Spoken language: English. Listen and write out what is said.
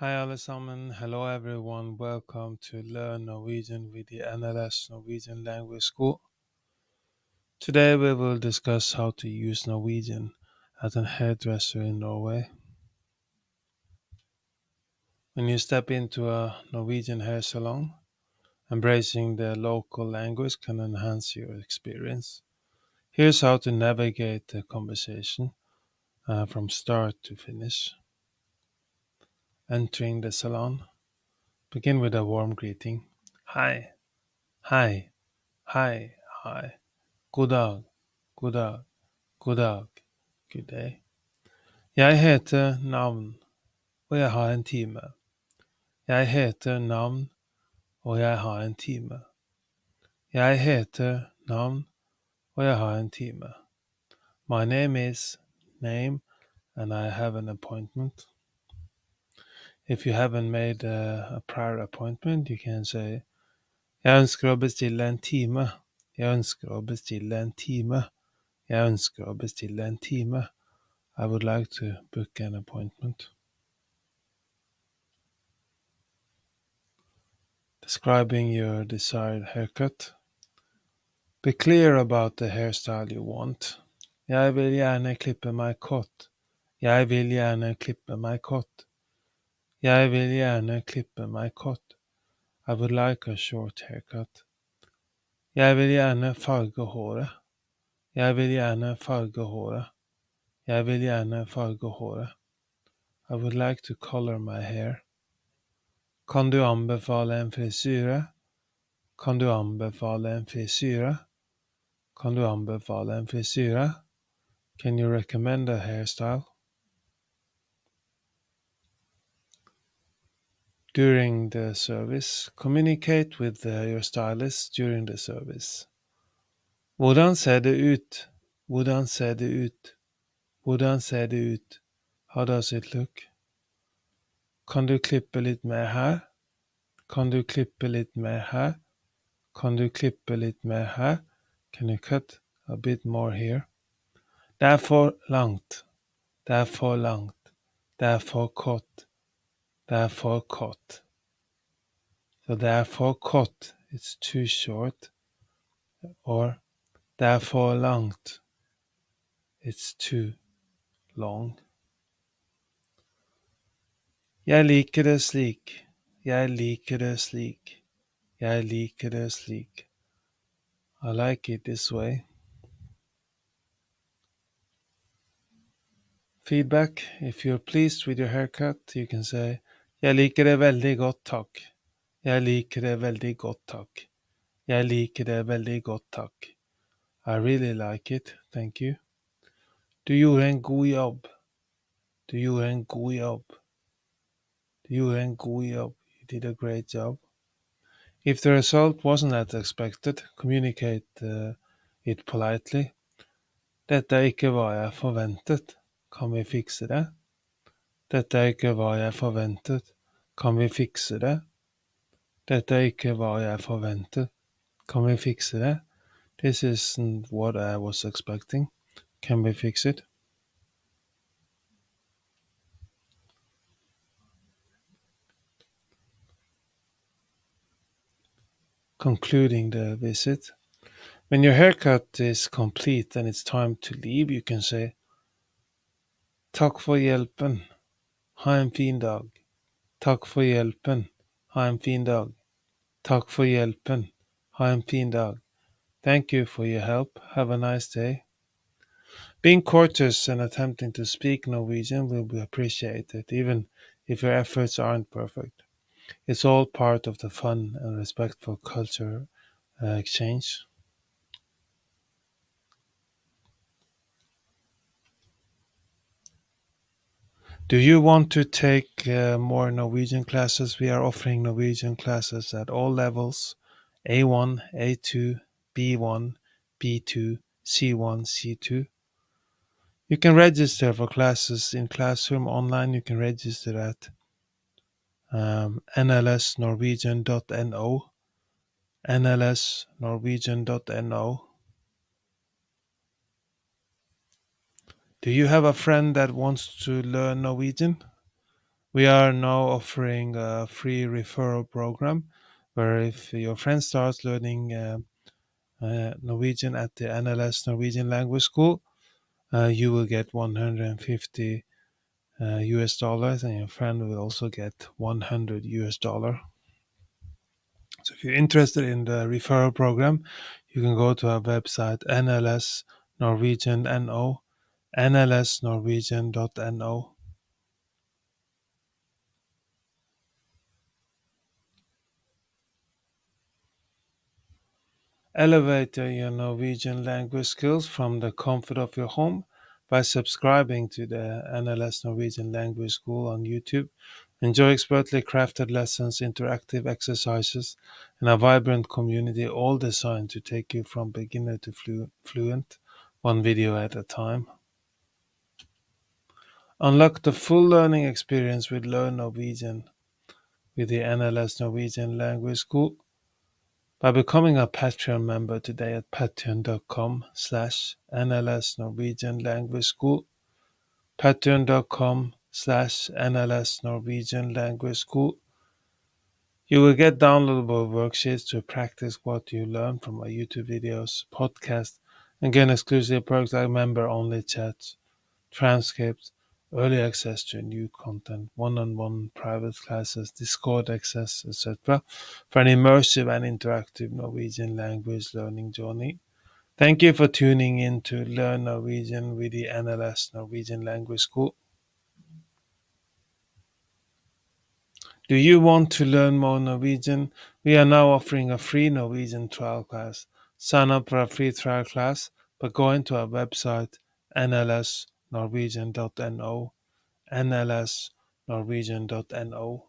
Hi allesammen, hello everyone, welcome to Learn Norwegian with the NLS Norwegian Language School. Today we will discuss how to use Norwegian as a hairdresser in Norway. When you step into a Norwegian hair salon, embracing the local language can enhance your experience. Here's how to navigate the conversation from start to finish. Entering the salon, begin with a warm greeting. Hi, hi, hi, hi. God dag, god dag, god dag, good day. Jeg heter navn, og jeg har en time. Jeg heter navn, og jeg har en time. Jeg heter navn, og jeg har en time. My name is name, and I have an appointment. If you haven't made a prior appointment, you can say Jeg ønsker å bestille en time. Jeg ønsker å bestille en time. Jeg ønsker å bestille en time. I would like to book an appointment. Describing your desired haircut. Be clear about the hairstyle you want. Jeg vil gjerne klippe meg kort. Jeg vil gjerne klippe meg kort. Jeg vil gjerne klippe meg kort. I would like a short haircut. Jeg vil gjerne farge håret. Jeg vil gjerne farge håret. Jeg vil gjerne farge håret. I would like to color my hair. Kan du anbefale en frisyre? Kan du anbefale en frisyre? Kan du anbefale en frisyre? Can you recommend a hairstyle? During the service, communicate with your stylist during the service. Hvordan ser det ut? Hvordan ser det ut? Hvordan ser det ut? How does it look? Kan du klippe litt mer her? Kan du klippe litt mer her? Kan du klippe litt mer her? Can you cut a bit more here? Det er for langt. Det er for langt. Det er for kort. Det er for kort. So det er for kort, it's too short. Or det er for langt, it's too long. Jeg liker det slik. Jeg liker det slik. Jeg liker det slik. I like it this way. Feedback. If you're pleased with your haircut, you can say Jeg liker det veldig godt, takk. Jeg liker det veldig godt, takk. Jeg liker det veldig godt, takk. I really like it, thank you. Du gjorde en god jobb. Du gjorde en god jobb. Du gjorde en god jobb. You did a great job. If the result wasn't as expected, communicate it politely. Dette er ikke hva jeg forventet. Kan vi fikse det? Dette er ikke hva jeg forventet. Kan vi fikse det? Dette er ikke hva jeg forventet. Kan vi fikse det? This isn't what I was expecting. Can we fix it? Concluding the visit. When your haircut is complete and it's time to leave, you can say Takk for hjelpen. Ha en fin dag. Takk for hjelpen. Ha en fin dag. Takk for hjelpen. Ha en fin dag. Thank you for your help. Have a nice day. Being courteous and attempting to speak Norwegian will be appreciated, even if your efforts aren't perfect. It's all part of the fun and respectful culture exchange. Do you want to take more Norwegian classes? We are offering Norwegian classes at all levels: A1, A2, B1, B2, C1, C2. You can register for classes in Classroom online. You can register at nlsnorwegian.no, nlsnorwegian.no. Do you have a friend that wants to learn Norwegian? We are now offering a free referral program where if your friend starts learning Norwegian at the NLS Norwegian Language School, you will get 150 US dollars, and your friend will also get 100 US dollar. So if you're interested in the referral program, you can go to our website NLS Norwegian NO, nlsnorwegian.no. Elevate your Norwegian language skills from the comfort of your home by subscribing to the NLS Norwegian Language School on YouTube. Enjoy expertly crafted lessons, interactive exercises, and a vibrant community, all designed to take you from beginner to fluent, one video at a time. Unlock the full learning experience with Learn Norwegian with the NLS Norwegian Language School by becoming a Patreon member today at patreon.com/NLS Norwegian Language School. Patreon.com/NLS Norwegian Language School. You will get downloadable worksheets to practice what you learn from our YouTube videos, podcasts, and gain exclusive perks like member-only chats, transcripts, early access to new content, one-on-one private classes, Discord access, etc. for an immersive and interactive Norwegian language learning journey. Thank you for tuning in to Learn Norwegian with the NLS Norwegian Language School. Do you want to learn more Norwegian? We are now offering a free Norwegian trial class. Sign up for a free trial class by going to our website nlsnorwegian.no, nlsnorwegian.no.